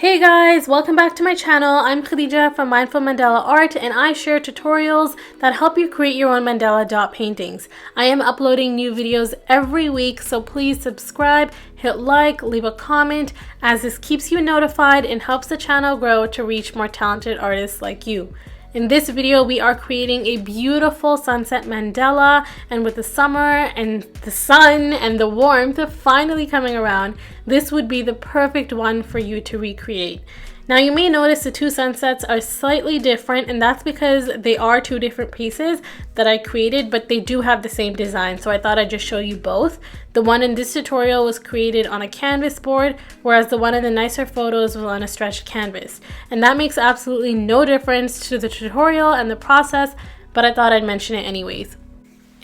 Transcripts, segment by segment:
Hey guys, welcome back to my channel. I'm Khadija from Mindful Mandala Art, and I share tutorials that help you create your own mandala dot paintings. I am uploading new videos every week, so please subscribe, hit like, leave a comment, as this keeps you notified and helps the channel grow to reach more talented artists like you. In this video, we are creating a beautiful sunset mandala, and with the summer and the sun and the warmth finally coming around, this would be the perfect one for you to recreate. Now you may notice the two sunsets are slightly different, and that's because they are two different pieces that I created, but they do have the same design, so I thought I'd just show you both. The one in this tutorial was created on a canvas board, whereas the one in the nicer photos was on a stretched canvas. And that makes absolutely no difference to the tutorial and the process, but I thought I'd mention it anyways.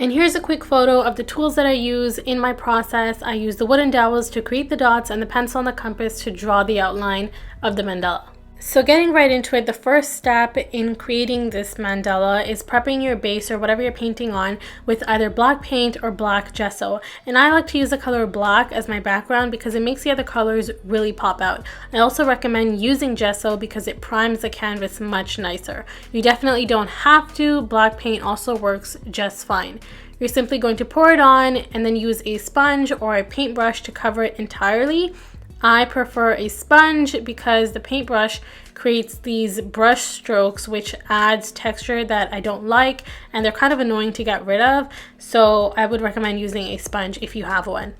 And here's a quick photo of the tools that I use in my process. I use the wooden dowels to create the dots and the pencil and the compass to draw the outline of the mandala. So getting right into it, the first step in creating this mandala is prepping your base or whatever you're painting on with either black paint or black gesso. And I like to use the color black as my background because it makes the other colors really pop out. I also recommend using gesso because it primes the canvas much nicer. You definitely don't have to. Black paint also works just fine. You're simply going to pour it on and then use a sponge or a paintbrush to cover it entirely. I prefer a sponge because the paintbrush creates these brush strokes which adds texture that I don't like, and they're kind of annoying to get rid of, so I would recommend using a sponge if you have one.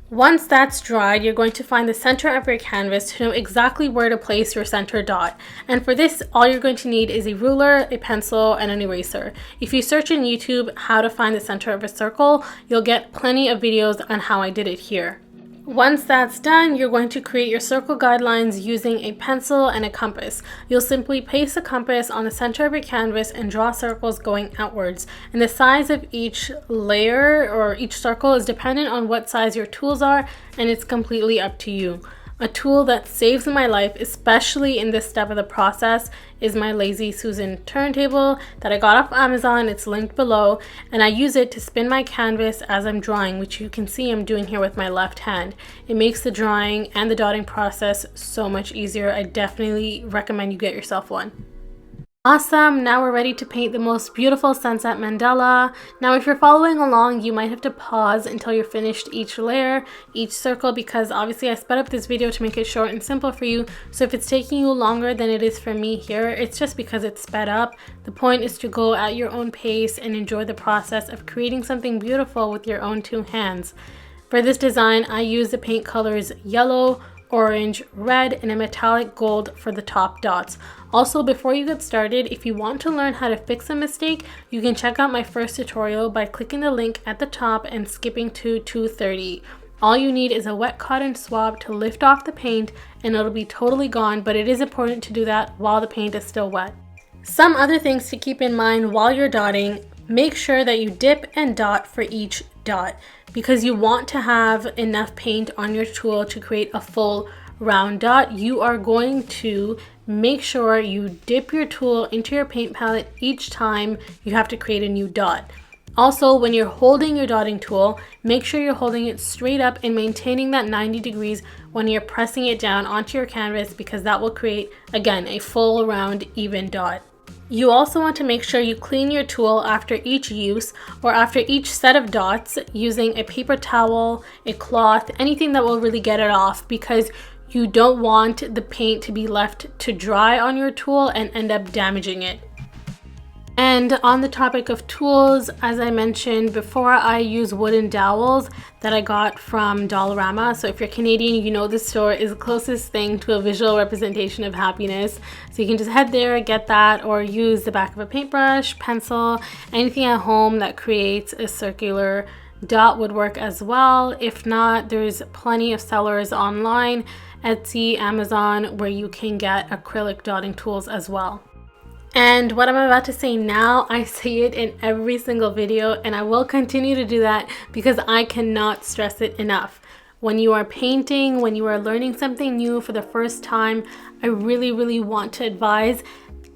Once that's dried, you're going to find the center of your canvas to know exactly where to place your center dot. And for this, all you're going to need is a ruler, a pencil, and an eraser. If you search in YouTube how to find the center of a circle, you'll get plenty of videos on how I did it here. Once that's done, you're going to create your circle guidelines using a pencil and a compass. You'll simply place the compass on the center of your canvas and draw circles going outwards. And the size of each layer or each circle is dependent on what size your tools are, and it's completely up to you. A tool that saves my life, especially in this step of the process, is my Lazy Susan turntable that I got off Amazon. It's linked below, and I use it to spin my canvas as I'm drawing, which you can see I'm doing here with my left hand. It makes the drawing and the dotting process so much easier. I definitely recommend you get yourself one. Awesome, now we're ready to paint the most beautiful sunset mandala. Now if you're following along, you might have to pause until you're finished each layer, each circle, because obviously I sped up this video to make it short and simple for you. So if it's taking you longer than it is for me here, it's just because it's sped up. The point is to go at your own pace and enjoy the process of creating something beautiful with your own two hands. For this design, I use the paint colors yellow, orange, red, and a metallic gold for the top dots. Also, before you get started, if you want to learn how to fix a mistake, you can check out my first tutorial by clicking the link at the top and skipping to 2:30. All you need is a wet cotton swab to lift off the paint and it'll be totally gone, but it is important to do that while the paint is still wet. Some other things to keep in mind while you're dotting: make sure that you dip and dot for each dot, because you want to have enough paint on your tool to create a full round dot. You are going to make sure you dip your tool into your paint palette each time you have to create a new dot. Also, when you're holding your dotting tool, make sure you're holding it straight up and maintaining that 90 degrees when you're pressing it down onto your canvas, because that will create, again, a full round even dot. You also want to make sure you clean your tool after each use or after each set of dots using a paper towel, a cloth, anything that will really get it off, because you don't want the paint to be left to dry on your tool and end up damaging it. And on the topic of tools, as I mentioned before, I use wooden dowels that I got from Dollarama. So if you're Canadian, you know this store is the closest thing to a visual representation of happiness. So you can just head there, get that, or use the back of a paintbrush, pencil, anything at home that creates a circular dot would work as well. If not, there's plenty of sellers online, Etsy, Amazon, where you can get acrylic dotting tools as well. And what I'm about to say now, I say it in every single video, and I will continue to do that because I cannot stress it enough. When you are painting, when you are learning something new for the first time, I really want to advise,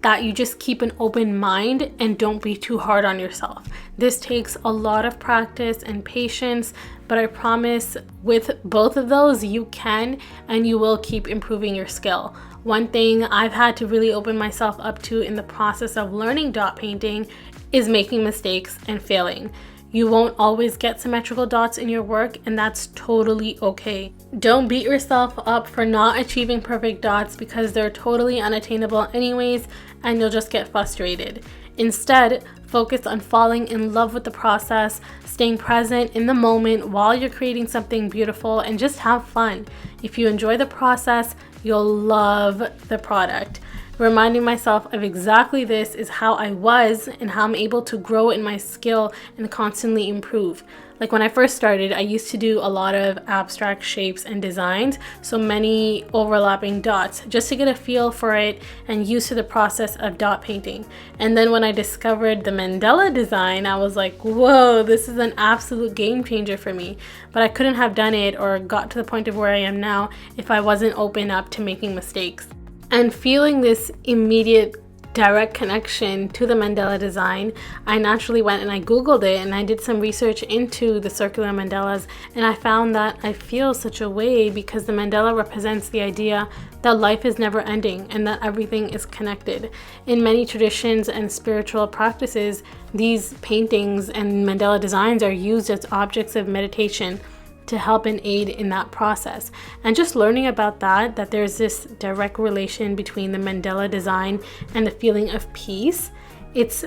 that you just keep an open mind and don't be too hard on yourself. This takes a lot of practice and patience, but I promise with both of those, you can and you will keep improving your skill. One thing I've had to really open myself up to in the process of learning dot painting is making mistakes and failing. You won't always get symmetrical dots in your work, and that's totally okay. Don't beat yourself up for not achieving perfect dots because they're totally unattainable anyways, and you'll just get frustrated. Instead, focus on falling in love with the process, staying present in the moment while you're creating something beautiful, and just have fun. If you enjoy the process, you'll love the product. Reminding myself of exactly this is how I was and how I'm able to grow in my skill and constantly improve. Like when I first started, I used to do a lot of abstract shapes and designs, so many overlapping dots, just to get a feel for it and used to the process of dot painting. And then when I discovered the Mandala design, I was like, whoa, this is an absolute game changer for me. But I couldn't have done it or got to the point of where I am now if I wasn't open up to making mistakes. And feeling this immediate direct connection to the Mandala design, I naturally went and I Googled it and I did some research into the circular mandalas, and I found that I feel such a way because the mandala represents the idea that life is never ending and that everything is connected. In many traditions and spiritual practices, these paintings and mandala designs are used as objects of meditation to help and aid in that process. And just learning about that there's this direct relation between the Mandala design and the feeling of peace, it's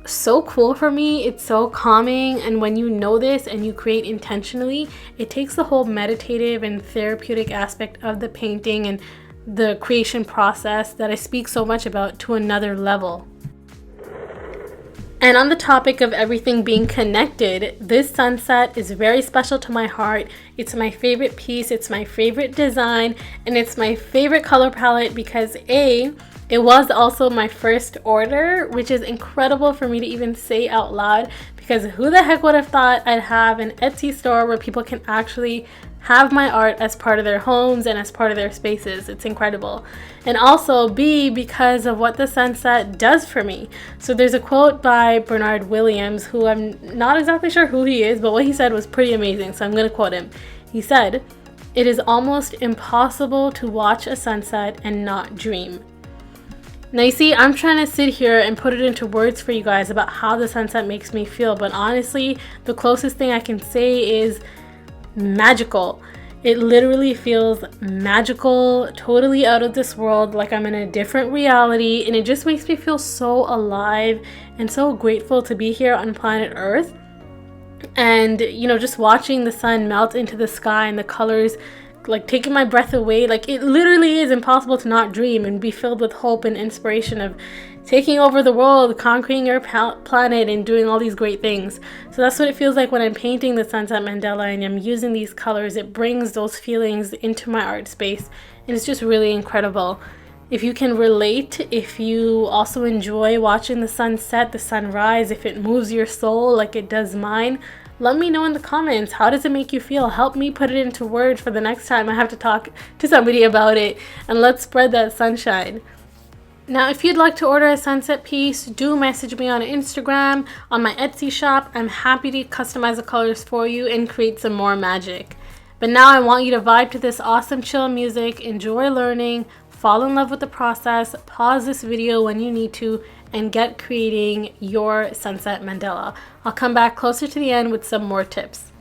so cool for me. It's so calming, and when you know this and you create intentionally, it takes the whole meditative and therapeutic aspect of the painting and the creation process that I speak so much about to another level. And on the topic of everything being connected, this sunset is very special to my heart. It's my favorite piece, it's my favorite design, and it's my favorite color palette because A, it was also my first order, which is incredible for me to even say out loud because who the heck would have thought I'd have an Etsy store where people can actually have my art as part of their homes and as part of their spaces. It's incredible. And also B, because of what the sunset does for me. So there's a quote by Bernard Williams, who I'm not exactly sure who he is, but what he said was pretty amazing, so I'm going to quote him. He said, "It is almost impossible to watch a sunset and not dream." Now you see, I'm trying to sit here and put it into words for you guys about how the sunset makes me feel, but honestly, the closest thing I can say is magical. It literally feels magical, totally out of this world, like I'm in a different reality, and it just makes me feel so alive and so grateful to be here on planet Earth. And just watching the sun melt into the sky and the colors like taking my breath away, like it literally is impossible to not dream and be filled with hope and inspiration of taking over the world, conquering your planet, and doing all these great things. So that's what it feels like when I'm painting the sunset mandala and I'm using these colors. It brings those feelings into my art space, and it's just really incredible. If you can relate, if you also enjoy watching the sunset, the sunrise, if it moves your soul like it does mine, let me know in the comments. How does it make you feel? Help me put it into words for the next time I have to talk to somebody about it, and let's spread that sunshine. Now, if you'd like to order a sunset piece, do message me on Instagram, on my Etsy shop. I'm happy to customize the colors for you and create some more magic. But now I want you to vibe to this awesome chill music, enjoy learning, fall in love with the process, pause this video when you need to, and get creating your sunset mandala. I'll come back closer to the end with some more tips.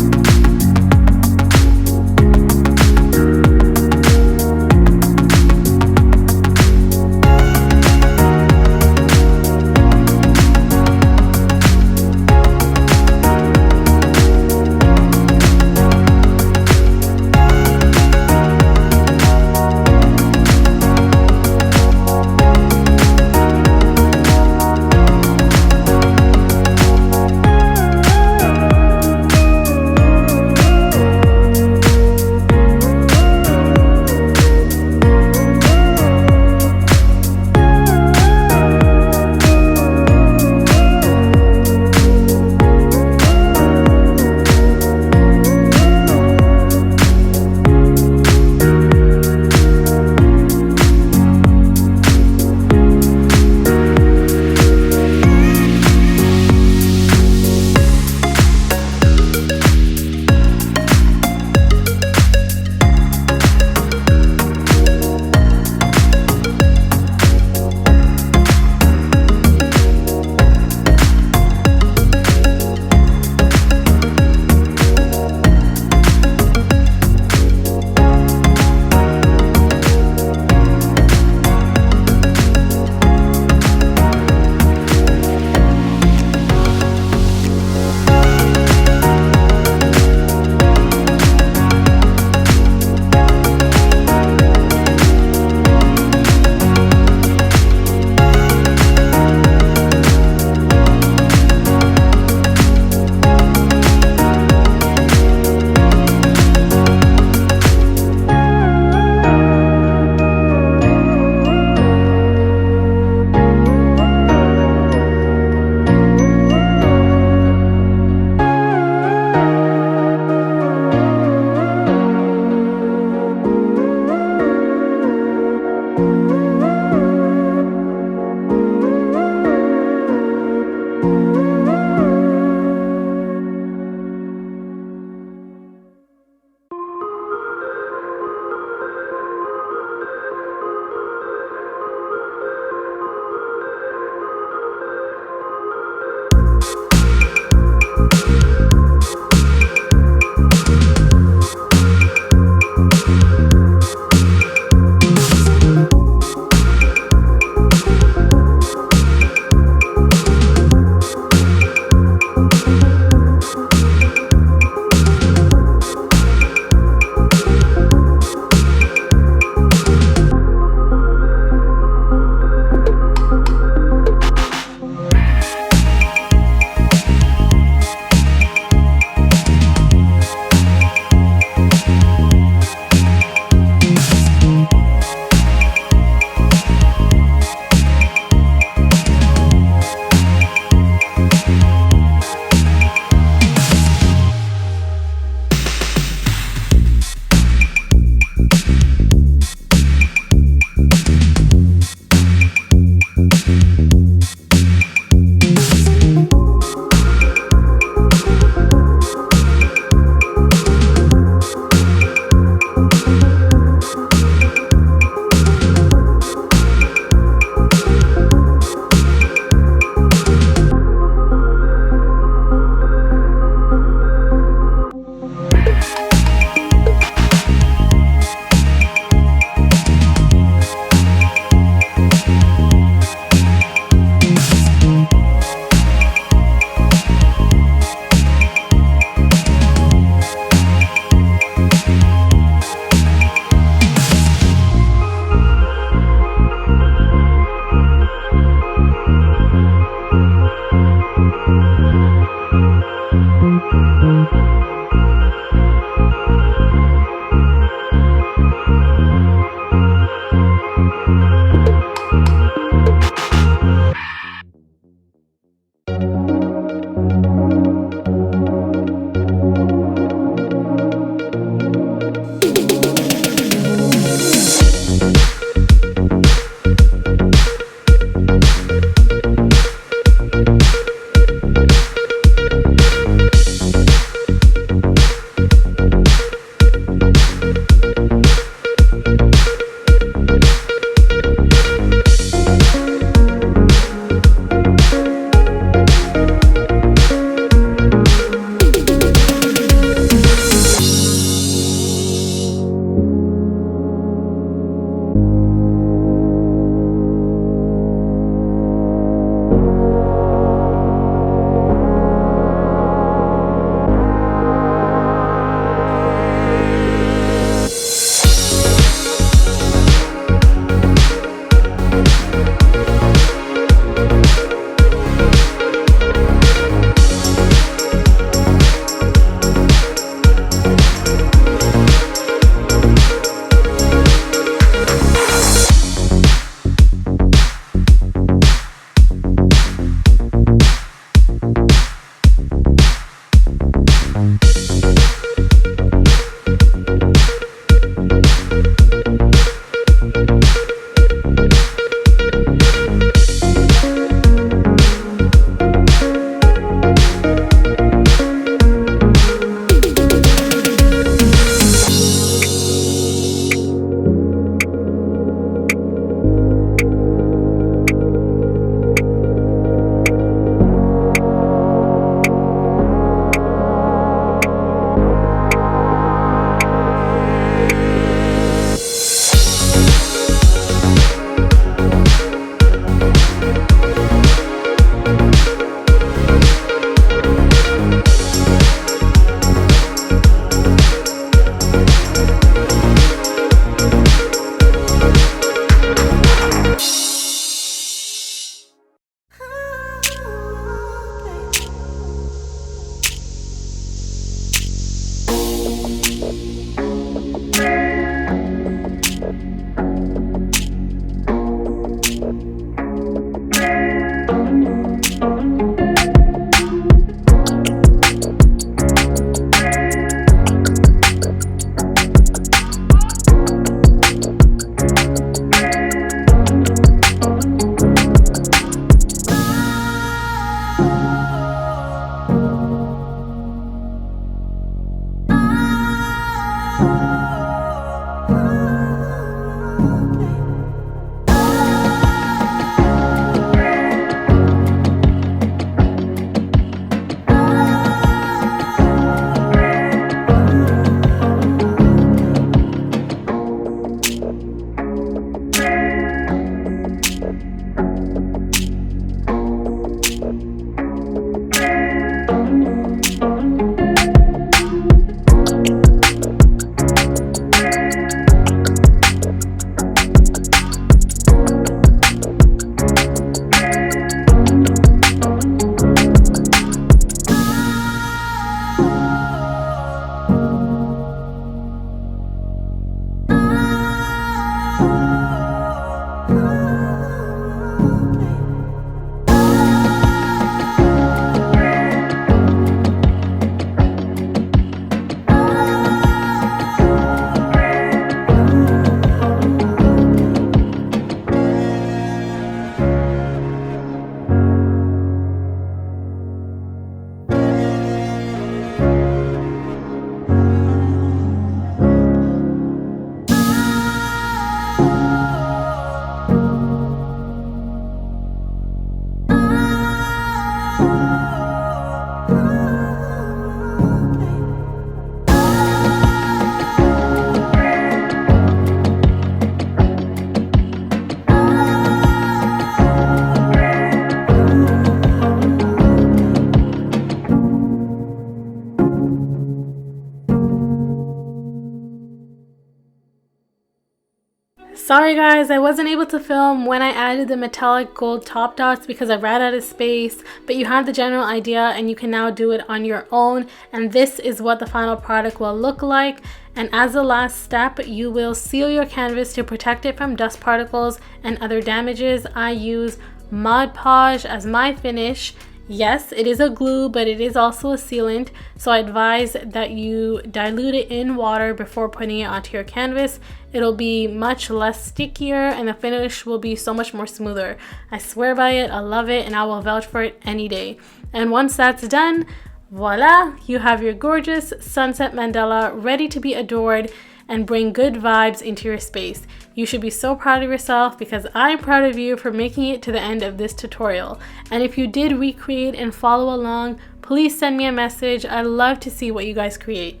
Sorry guys, I wasn't able to film when I added the metallic gold top dots because I ran out of space, but you have the general idea and you can now do it on your own, and this is what the final product will look like. And as the last step, you will seal your canvas to protect it from dust particles and other damages. I use Mod Podge as my finish. Yes, it is a glue, but it is also a sealant, so I advise that you dilute it in water before putting it onto your canvas. It'll be much less stickier and the finish will be so much more smoother. I swear by it, I love it, and I will vouch for it any day. And once that's done, voila, you have your gorgeous sunset mandala ready to be adored and bring good vibes into your space. You should be so proud of yourself because I'm proud of you for making it to the end of this tutorial. And if you did recreate and follow along, please send me a message. I love to see what you guys create.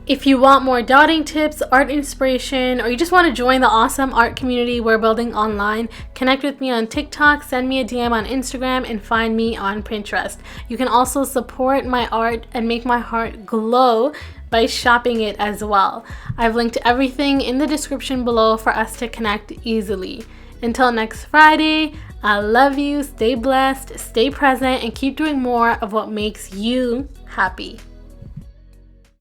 If you want more dotting tips, art inspiration, or you just want to join the awesome art community we're building online, connect with me on TikTok, send me a DM on Instagram, and find me on Pinterest. You can also support my art and make my heart glow by shopping it as well. I've linked everything in the description below for us to connect easily. Until next Friday, I love you, stay blessed, stay present, and keep doing more of what makes you happy.